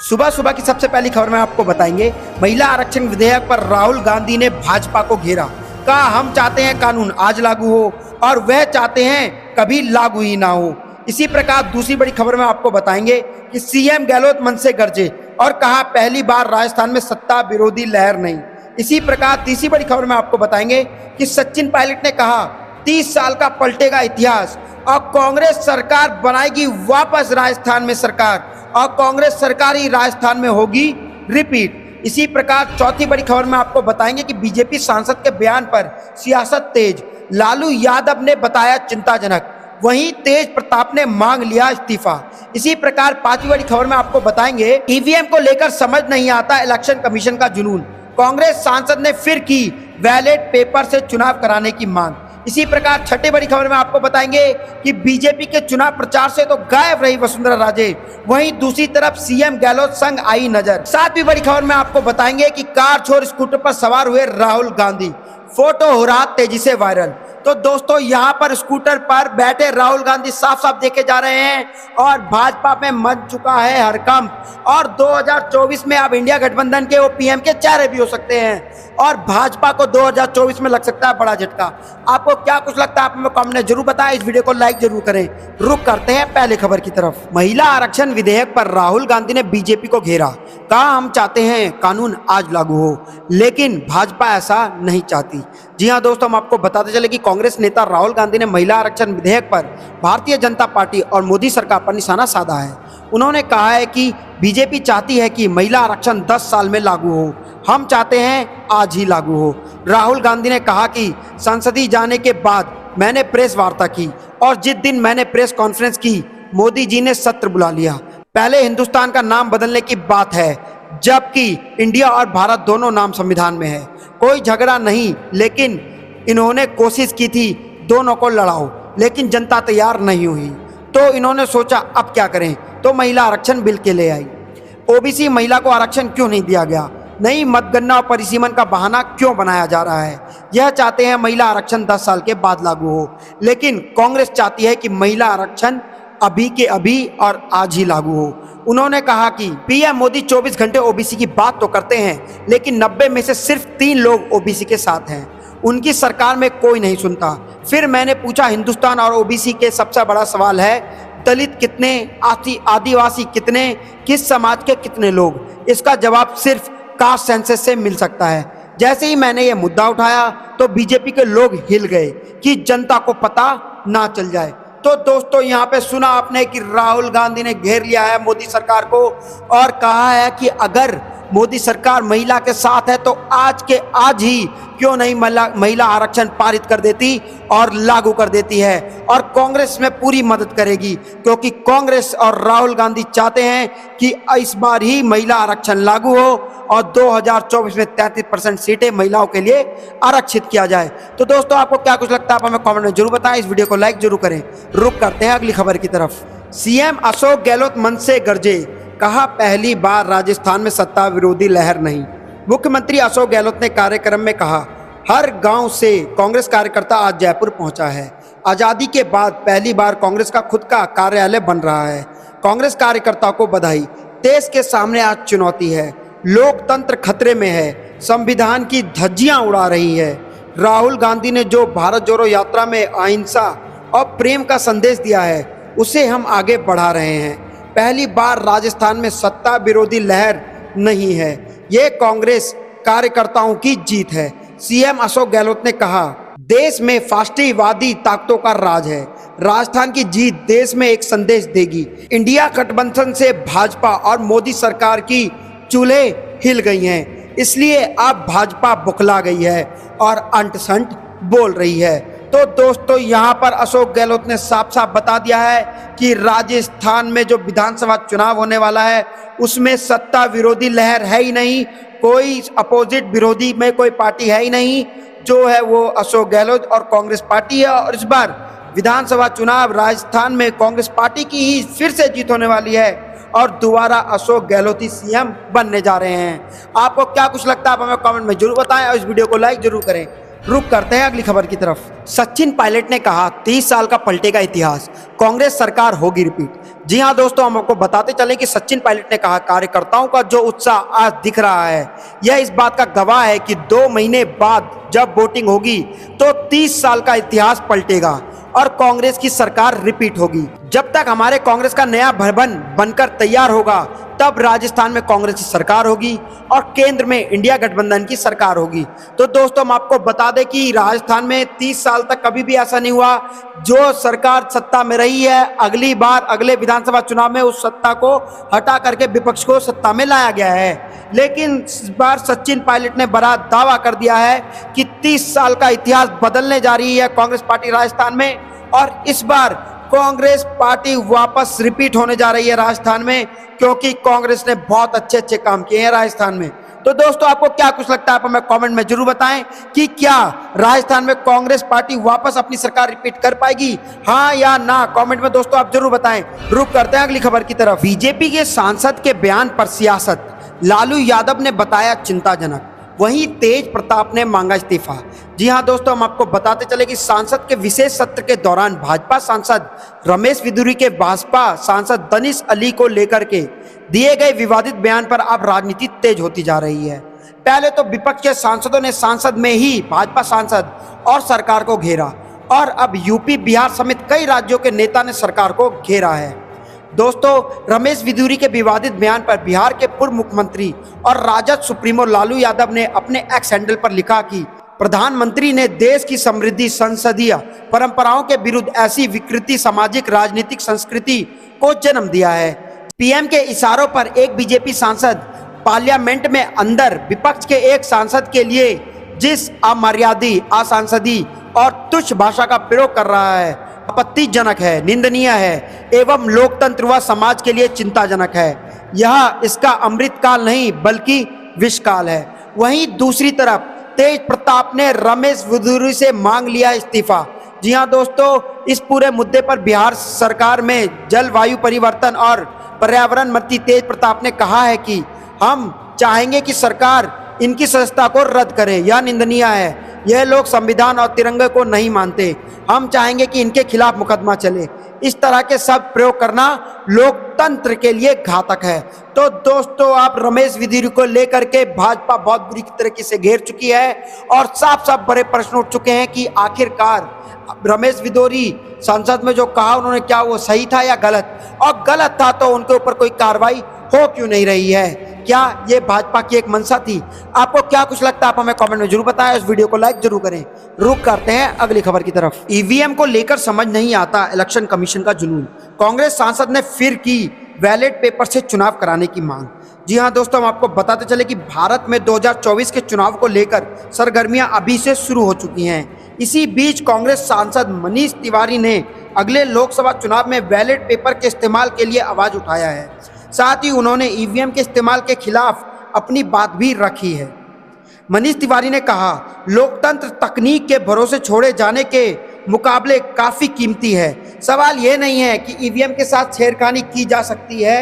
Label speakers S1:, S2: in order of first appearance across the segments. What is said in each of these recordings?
S1: सुबह सुबह की सबसे पहली खबर में आपको बताएंगे, महिला आरक्षण विधेयक पर राहुल गांधी ने भाजपा को घेरा। कहा हम चाहते हैं कानून आज लागू हो और वह चाहते हैं कभी लागू ही ना हो। इसी प्रकार दूसरी बड़ी खबर में आपको बताएंगे कि सीएम गहलोत मन से गरजे और कहा पहली बार राजस्थान में सत्ता विरोधी लहर नहीं। इसी प्रकार तीसरी बड़ी खबर में आपको बताएंगे कि सचिन पायलट ने कहा 30 साल का पलटेगा इतिहास और कांग्रेस सरकार बनाएगी वापस राजस्थान में सरकार और कांग्रेस सरकार ही राजस्थान में होगी रिपीट। इसी प्रकार चौथी बड़ी खबर में आपको बताएंगे कि बीजेपी सांसद के बयान पर सियासत तेज, लालू यादव ने बताया चिंताजनक, वहीं तेज प्रताप ने मांग लिया इस्तीफा। इसी प्रकार पांचवी बड़ी खबर में आपको बताएंगे ईवीएम को लेकर समझ नहीं आता इलेक्शन कमीशन का जुनून, कांग्रेस सांसद ने फिर की बैलेट पेपर से चुनाव कराने की मांग। इसी प्रकार छठी बड़ी खबर में आपको बताएंगे कि बीजेपी के चुनाव प्रचार से तो गायब रही वसुंधरा राजे, वहीं दूसरी तरफ सीएम गहलोत संग आई नजर। सातवीं बड़ी खबर में आपको बताएंगे कि कार छोड़ स्कूटर पर सवार हुए राहुल गांधी, फोटो हो रहा तेजी से वायरल। तो दोस्तों यहाँ पर स्कूटर पर बैठे राहुल गांधी साफ साफ देखे जा रहे हैं और भाजपा में मच चुका है हड़कंप और 2024 में अब इंडिया गठबंधन के वो पीएम के चेहरे भी हो सकते हैं और भाजपा को 2024 में लग सकता है बड़ा झटका। आपको क्या कुछ लगता है आप हमें कमेंट में जरूर बताएं, इस वीडियो को लाइक जरूर करें। रुक करते हैं पहले खबर की तरफ। महिला आरक्षण विधेयक पर राहुल गांधी ने बीजेपी को घेरा। कहा हम चाहते हैं कानून आज लागू हो, लेकिन भाजपा ऐसा नहीं चाहती। जी हाँ दोस्तों, हम आपको बताते चले कि कांग्रेस नेता राहुल गांधी ने महिला आरक्षण विधेयक पर भारतीय जनता पार्टी और मोदी सरकार पर निशाना साधा है। उन्होंने कहा है कि बीजेपी चाहती है कि महिला आरक्षण 10 साल में लागू हो, हम चाहते हैं आज ही लागू हो। राहुल गांधी ने कहा कि संसदीय जाने के बाद मैंने प्रेस वार्ता की और जिस दिन मैंने प्रेस कॉन्फ्रेंस की मोदी जी ने सत्र बुला लिया। पहले हिंदुस्तान का नाम बदलने की बात है, जबकि इंडिया और भारत दोनों नाम संविधान में है। कोई झगड़ा नहीं, लेकिन इन्होंने कोशिश की थी दोनों को लड़ाओ, लेकिन जनता तैयार नहीं हुई तो इन्होंने सोचा अब क्या करें, तो महिला आरक्षण बिल के ले आई। ओबीसी महिला को आरक्षण क्यों नहीं दिया गया, नई मतगणना और परिसीमन का बहाना क्यों बनाया जा रहा है। यह चाहते हैं महिला आरक्षण 10 साल के बाद लागू हो, लेकिन कांग्रेस चाहती है कि महिला आरक्षण अभी के अभी और आज ही लागू हो। उन्होंने कहा कि पीएम मोदी 24 घंटे ओबीसी की बात तो करते हैं, लेकिन 90 में से सिर्फ 3 लोग ओबीसी के साथ हैं, उनकी सरकार में कोई नहीं सुनता। फिर मैंने पूछा हिंदुस्तान और ओबीसी के सबसे बड़ा सवाल है दलित कितने, आदिवासी कितने, किस समाज के कितने लोग। इसका जवाब सिर्फ कास्ट सेंसस से मिल सकता है। जैसे ही मैंने ये मुद्दा उठाया तो बीजेपी के लोग हिल गए कि जनता को पता ना चल जाए। तो दोस्तों यहाँ पे सुना आपने कि राहुल गांधी ने घेर लिया है मोदी सरकार को और कहा है कि अगर मोदी सरकार महिला के साथ है तो आज के आज ही क्यों नहीं महिला आरक्षण पारित कर देती और लागू कर देती है, और कांग्रेस में पूरी मदद करेगी, क्योंकि कांग्रेस और राहुल गांधी चाहते हैं कि इस बार ही महिला आरक्षण लागू हो और 2024 में 33% सीटें महिलाओं के लिए आरक्षित किया जाए। तो दोस्तों आपको क्या कुछ लगता है आप हमें कमेंट में जरूर बताएं, इस वीडियो को लाइक जरूर करें। रुक करते हैं अगली खबर की तरफ। सीएम अशोक गहलोत मन से गरजे, कहा पहली बार राजस्थान में सत्ता विरोधी लहर नहीं। मुख्यमंत्री अशोक गहलोत ने कार्यक्रम में कहा हर गांव से कांग्रेस कार्यकर्ता आज जयपुर पहुंचा है। आजादी के बाद पहली बार कांग्रेस का खुद का कार्यालय बन रहा है। कांग्रेस कार्यकर्ताओं को बधाई। देश के सामने आज चुनौती है, लोकतंत्र खतरे में है, संविधान की धज्जियां उड़ा रही है। राहुल गांधी ने जो भारत जोड़ो यात्रा में अहिंसा और प्रेम का संदेश दिया है उसे हम आगे बढ़ा रहे हैं। पहली बार राजस्थान में सत्ता विरोधी लहर नहीं है, ये कांग्रेस कार्यकर्ताओं की जीत है। सीएम अशोक गहलोत ने कहा देश में फास्टीवादी ताकतों का राज है, राजस्थान की जीत देश में एक संदेश देगी। इंडिया गठबंधन से भाजपा और मोदी सरकार की चूल्हे हिल गई हैं, इसलिए अब भाजपा बुखला गई है और अंट संट बोल रही है। तो दोस्तों यहाँ पर अशोक गहलोत ने साफ साफ बता दिया है कि राजस्थान में जो विधानसभा चुनाव होने वाला है उसमें सत्ता विरोधी लहर है ही नहीं, कोई अपोजिट विरोधी में कोई पार्टी है ही नहीं, जो है वो अशोक गहलोत और कांग्रेस पार्टी है। और इस बार विधानसभा चुनाव राजस्थान में कांग्रेस पार्टी की ही फिर से जीत होने वाली है और दोबारा अशोक गहलोत ही सीएम बनने जा रहे हैं। आपको क्या कुछ लगता है आप हमें कमेंट में जरूर बताएं और इस वीडियो को लाइक जरूर करें। रुक करते हैं अगली खबर की तरफ। सचिन पायलट ने कहा 30 साल का पलटेगा इतिहास, कांग्रेस सरकार होगी रिपीट। जी हाँ दोस्तों, हम आपको बताते चलें कि सचिन पायलट ने कहा, कार्यकर्ताओं का जो उत्साह आज दिख रहा है यह इस बात का गवाह है कि 2 महीने बाद जब वोटिंग होगी तो 30 साल का इतिहास पलटेगा और कांग्रेस की सरकार रिपीट होगी। जब तक हमारे कांग्रेस का नया भवन बनकर तैयार होगा तब राजस्थान में कांग्रेस की सरकार होगी और केंद्र में इंडिया गठबंधन की सरकार होगी। तो दोस्तों, हम आपको बता दें कि राजस्थान में 30 साल तक कभी भी ऐसा नहीं हुआ। जो सरकार सत्ता में रही है, अगली बार अगले विधानसभा चुनाव में उस सत्ता को हटा करके विपक्ष को सत्ता में लाया गया है। लेकिन इस बार सचिन पायलट ने बड़ा दावा कर दिया है कि 30 साल का इतिहास बदलने जा रही है कांग्रेस पार्टी राजस्थान में, और इस बार कांग्रेस पार्टी वापस रिपीट होने जा रही है राजस्थान में, क्योंकि कांग्रेस ने बहुत अच्छे काम किए हैं राजस्थान में। तो दोस्तों, आपको क्या कुछ लगता है, आप हमें कमेंट में जरूर बताएं कि क्या राजस्थान में कांग्रेस पार्टी वापस अपनी सरकार रिपीट कर पाएगी, हाँ या ना। कमेंट में दोस्तों आप जरूर बताएं। रुक करते हैं अगली खबर की तरफ। बीजेपी के सांसद के बयान पर सियासत, लालू यादव ने बताया चिंताजनक, वहीं तेज प्रताप ने मांगा इस्तीफा। जी हां दोस्तों, हम आपको बताते चले कि सांसद के विशेष सत्र के दौरान भाजपा सांसद रमेश विदुरी के भाजपा सांसद दनिश अली को लेकर के दिए गए विवादित बयान पर अब राजनीति तेज होती जा रही है। पहले तो विपक्ष के सांसदों ने सांसद में ही भाजपा सांसद और सरकार को घेरा, और अब यूपी, बिहार समेत कई राज्यों के नेता ने सरकार को घेरा है। दोस्तों, रमेश विदुरी के विवादित बयान पर बिहार के पूर्व मुख्यमंत्री और राजद सुप्रीमो लालू यादव ने अपने एक्स हैंडल पर लिखा कि प्रधानमंत्री ने देश की समृद्धि संसदीय परंपराओं के विरुद्ध ऐसी विकृति सामाजिक राजनीतिक संस्कृति को जन्म दिया है। पीएम के इशारों पर एक बीजेपी सांसद पार्लियामेंट में अंदर विपक्ष के एक सांसद के लिए जिस अमर्यादी, असंसदीय और तुच्छ भाषा का प्रयोग कर रहा है, आपत्तिजनक है, निंदनीय है एवं लोकतंत्र व समाज के लिए चिंताजनक है। यह इसका अमृतकाल नहीं बल्कि विषकाल है। वहीं दूसरी तरफ तेज प्रताप ने रमेश विदुरी से मांग लिया इस्तीफा। जी हां दोस्तों, इस पूरे मुद्दे पर बिहार सरकार में जलवायु परिवर्तन और पर्यावरण मंत्री तेज प्रताप ने कहा है कि हम चाहेंगे कि सरकार इनकी सदस्यता को रद्द करे, यह निंदनीय है। यह लोग संविधान और तिरंगे को नहीं मानते। हम चाहेंगे कि इनके खिलाफ मुकदमा चले। इस तरह के शब्द प्रयोग करना लोकतंत्र के लिए घातक है। तो दोस्तों, आप रमेश विदुरी को लेकर के भाजपा बहुत बुरी तरीके से घेर चुकी है और साफ साफ बड़े प्रश्न उठ चुके हैं कि आखिरकार रमेश विदुरी संसद में जो कहा उन्होंने, क्या वो सही था या गलत, और गलत था तो उनके ऊपर कोई कार्रवाई हो क्यों नहीं रही है। क्या ये भाजपा की एक मंशा थी? आपको क्या कुछ लगता है, आप हमें कमेंट में जरूर बताएं। इस वीडियो को लाइक जरूर करें। रुक करते हैं अगली खबर की तरफ। ईवीएम को लेकर समझ नहीं आता इलेक्शन कमीशन का जुनून, कांग्रेस सांसद ने फिर की बैलेट पेपर से चुनाव कराने की मांग। जी हां दोस्तों, हम आपको बताते चले कि भारत में 2024 के चुनाव को लेकर सरगर्मियां अभी से शुरू हो चुकी हैं। इसी बीच कांग्रेस सांसद मनीष तिवारी ने अगले लोकसभा चुनाव में बैलेट पेपर के इस्तेमाल के लिए आवाज उठाया है। साथ ही उन्होंने ईवीएम के इस्तेमाल के खिलाफ अपनी बात भी रखी है। मनीष तिवारी ने कहा, लोकतंत्र तकनीक के भरोसे छोड़े जाने के मुकाबले काफ़ी कीमती है। सवाल यह नहीं है कि ईवीएम के साथ छेड़खानी की जा सकती है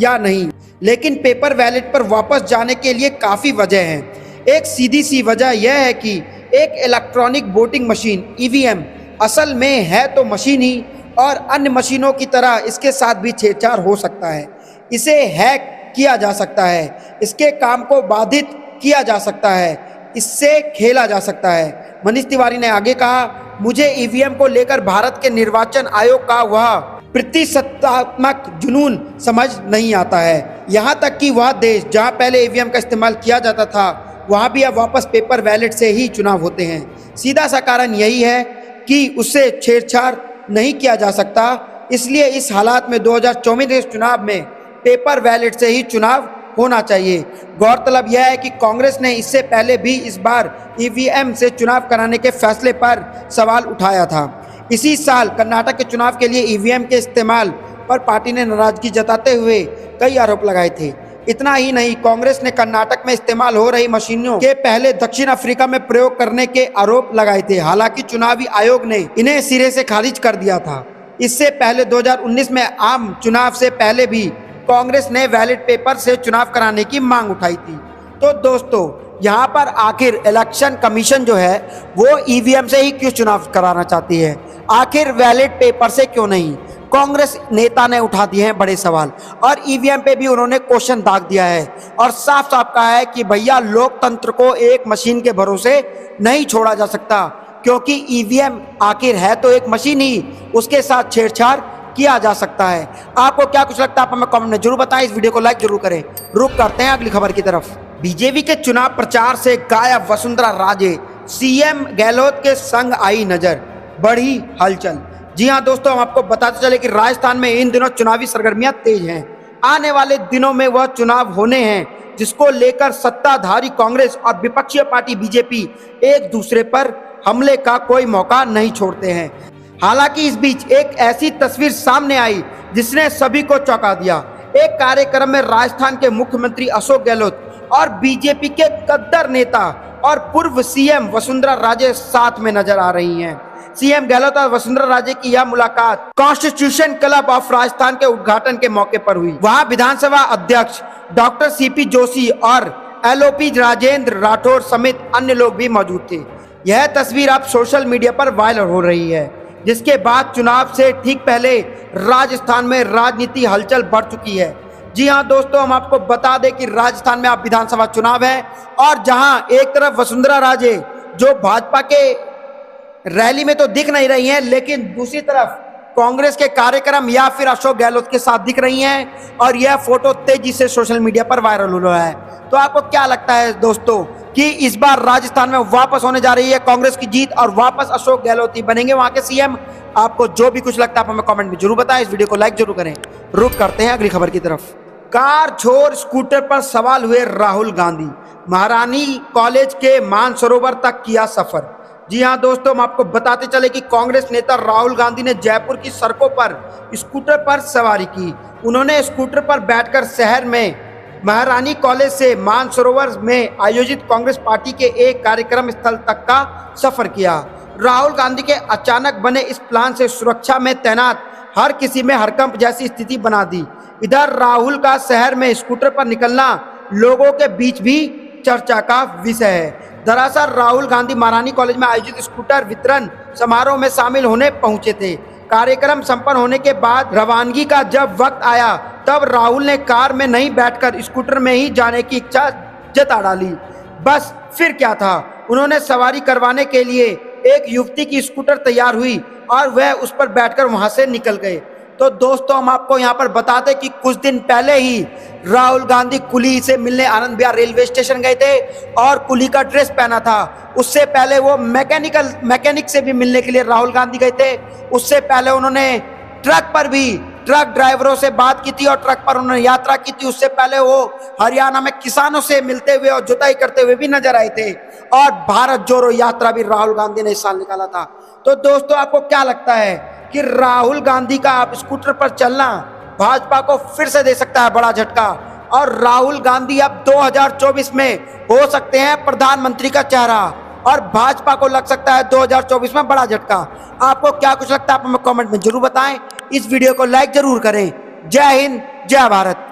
S1: या नहीं, लेकिन पेपर बैलेट पर वापस जाने के लिए काफ़ी वजह हैं। एक सीधी सी वजह यह है कि एक इलेक्ट्रॉनिक वोटिंग मशीन ईवीएम असल में है तो मशीन ही, और अन्य मशीनों की तरह इसके साथ भी छेड़छाड़ हो सकता है। इसे हैक किया जा सकता है, इसके काम को बाधित किया जा सकता है, इससे खेला जा सकता है। मनीष तिवारी ने आगे कहा, मुझे ईवीएम को लेकर भारत के निर्वाचन आयोग का वह प्रतिष्ठात्मक जुनून समझ नहीं आता है। यहाँ तक कि वह देश जहाँ पहले ईवीएम का इस्तेमाल किया जाता था वहाँ भी अब वापस पेपर बैलेट से ही चुनाव होते हैं। सीधा सा कारण यही है कि उससे छेड़छाड़ नहीं किया जा सकता। इसलिए इस हालात में 2024 के चुनाव में पेपर बैलेट से ही चुनाव होना चाहिए। गौरतलब यह है कि कांग्रेस ने इससे पहले भी इस बार ईवीएम से चुनाव कराने के फैसले पर सवाल उठाया था। इसी साल कर्नाटक के चुनाव के लिए ईवीएम के इस्तेमाल पर पार्टी ने नाराजगी जताते हुए कई आरोप लगाए थे। इतना ही नहीं, कांग्रेस ने कर्नाटक में इस्तेमाल हो रही मशीनों के पहले दक्षिण अफ्रीका में प्रयोग करने के आरोप लगाए थे। हालांकि चुनावी आयोग ने इन्हें सिरे से खारिज कर दिया था। इससे पहले 2019 में आम चुनाव से पहले भी कांग्रेस ने बैलेट पेपर से चुनाव कराने की मांग उठाई थी। तो दोस्तों, यहाँ पर आखिर इलेक्शन कमीशन जो है वो ईवीएम से ही क्यों चुनाव कराना चाहती है, आखिर बैलेट पेपर से क्यों नहीं? कांग्रेस नेता ने उठा दिए हैं बड़े सवाल और ईवीएम पे भी उन्होंने क्वेश्चन दाग दिया है और साफ साफ कहा है कि भैया लोकतंत्र को एक मशीन के भरोसे नहीं छोड़ा जा सकता, क्योंकि ईवीएम आखिर है तो एक मशीन ही, उसके साथ छेड़छाड़ किया जा सकता है। आपको क्या कुछ लगता है आप हमें कमेंट में जरूर बताएं। इस वीडियो को लाइक जरूर करें। रुक करते हैं अगली खबर की तरफ। बीजेपी के चुनाव प्रचार से गायब वसुंधरा राजे, सीएम गहलोत के संग आई नजर, बढ़ी हलचल। जी हां दोस्तों, हम आपको बताते चले कि राजस्थान में इन दिनों चुनावी सरगर्मियां तेज हैं। आने वाले दिनों में वह चुनाव होने हैं जिसको लेकर सत्ताधारी कांग्रेस और विपक्षी पार्टी बीजेपी एक दूसरे पर हमले का कोई मौका नहीं छोड़ते हैं। हालांकि इस बीच एक ऐसी तस्वीर सामने आई जिसने सभी को चौंका दिया। एक कार्यक्रम में राजस्थान के मुख्यमंत्री अशोक गहलोत और बीजेपी के कद्दार नेता और पूर्व सीएम वसुंधरा राजे साथ में नजर आ रही हैं। सीएम गहलोत और वसुंधरा राजे की यह मुलाकात कॉन्स्टिट्यूशन क्लब ऑफ राजस्थान के उद्घाटन के मौके पर हुई। वहां विधानसभा अध्यक्ष डॉक्टर सीपी जोशी और एलओपी राजेंद्र राठौर समेत अन्य लोग भी मौजूद थे। यह तस्वीर अब सोशल मीडिया पर वायरल हो रही है, जिसके बाद चुनाव से ठीक पहले राजस्थान में राजनीति हलचल बढ़ चुकी है। जी हां दोस्तों, हम आपको बता दें कि राजस्थान में अब विधानसभा चुनाव है और जहां एक तरफ वसुंधरा राजे जो भाजपा के रैली में तो दिख नहीं रही हैं, लेकिन दूसरी तरफ कांग्रेस के कार्यक्रम या फिर अशोक गहलोत के साथ दिख रही हैं और यह फोटो तेजी से सोशल मीडिया पर वायरल हो रहा है। तो आपको क्या लगता है दोस्तों कि इस बार राजस्थान में वापस होने जा रही है कांग्रेस की जीत और वापस अशोक गहलोत ही बनेंगे वहां के सीएम? आपको जो भी कुछ लगता है आप हमें कमेंट में जरूर बताएं। इस वीडियो को लाइक जरूर करें। रुक करते हैं अगली खबर की तरफ। कार छोड़ स्कूटर पर सवाल हुए राहुल गांधी, महारानी कॉलेज के मानसरोवर तक किया सफर। जी हां दोस्तों, हम आपको बताते चले कि कांग्रेस नेता राहुल गांधी ने जयपुर की सड़कों पर स्कूटर पर सवारी की। उन्होंने स्कूटर पर बैठकर शहर में महारानी कॉलेज से मानसरोवर में आयोजित कांग्रेस पार्टी के एक कार्यक्रम स्थल तक का सफर किया। राहुल गांधी के अचानक बने इस प्लान से सुरक्षा में तैनात हर किसी में हड़कंप जैसी स्थिति बना दी। इधर राहुल का शहर में स्कूटर पर निकलना लोगों के बीच भी चर्चा का विषय है। दरअसल राहुल गांधी महारानी कॉलेज में आयोजित स्कूटर वितरण समारोह में शामिल होने पहुंचे थे। कार्यक्रम संपन्न होने के बाद रवानगी का जब वक्त आया तब राहुल ने कार में नहीं बैठकर स्कूटर में ही जाने की इच्छा जता डाली। बस फिर क्या था, उन्होंने सवारी करवाने के लिए एक युवती की स्कूटर तैयार हुई और वह उस पर बैठकर वहां से निकल गए। तो दोस्तों, हम आपको यहाँ पर बताते कि कुछ दिन पहले ही राहुल गांधी कुली से मिलने आनंद विहार रेलवे स्टेशन गए थे और कुली का ड्रेस पहना था। उससे पहले वो मैकेनिक से भी मिलने के लिए राहुल गांधी गए थे। उससे पहले उन्होंने ट्रक ड्राइवरों से बात की थी और ट्रक पर उन्होंने यात्रा की थी। उससे पहले वो हरियाणा में किसानों से मिलते हुए और जुताई करते हुए भी नजर आए थे और भारत जोड़ो यात्रा भी राहुल गांधी ने इस साल निकाला था। तो दोस्तों, आपको क्या लगता है कि राहुल गांधी का आप स्कूटर पर चलना भाजपा को फिर से दे सकता है बड़ा झटका और राहुल गांधी अब 2024 में हो सकते हैं प्रधानमंत्री का चेहरा और भाजपा को लग सकता है 2024 में बड़ा झटका? आपको क्या कुछ लगता है आप हमें कमेंट में जरूर बताएं। इस वीडियो को लाइक जरूर करें। जय हिंद, जय भारत।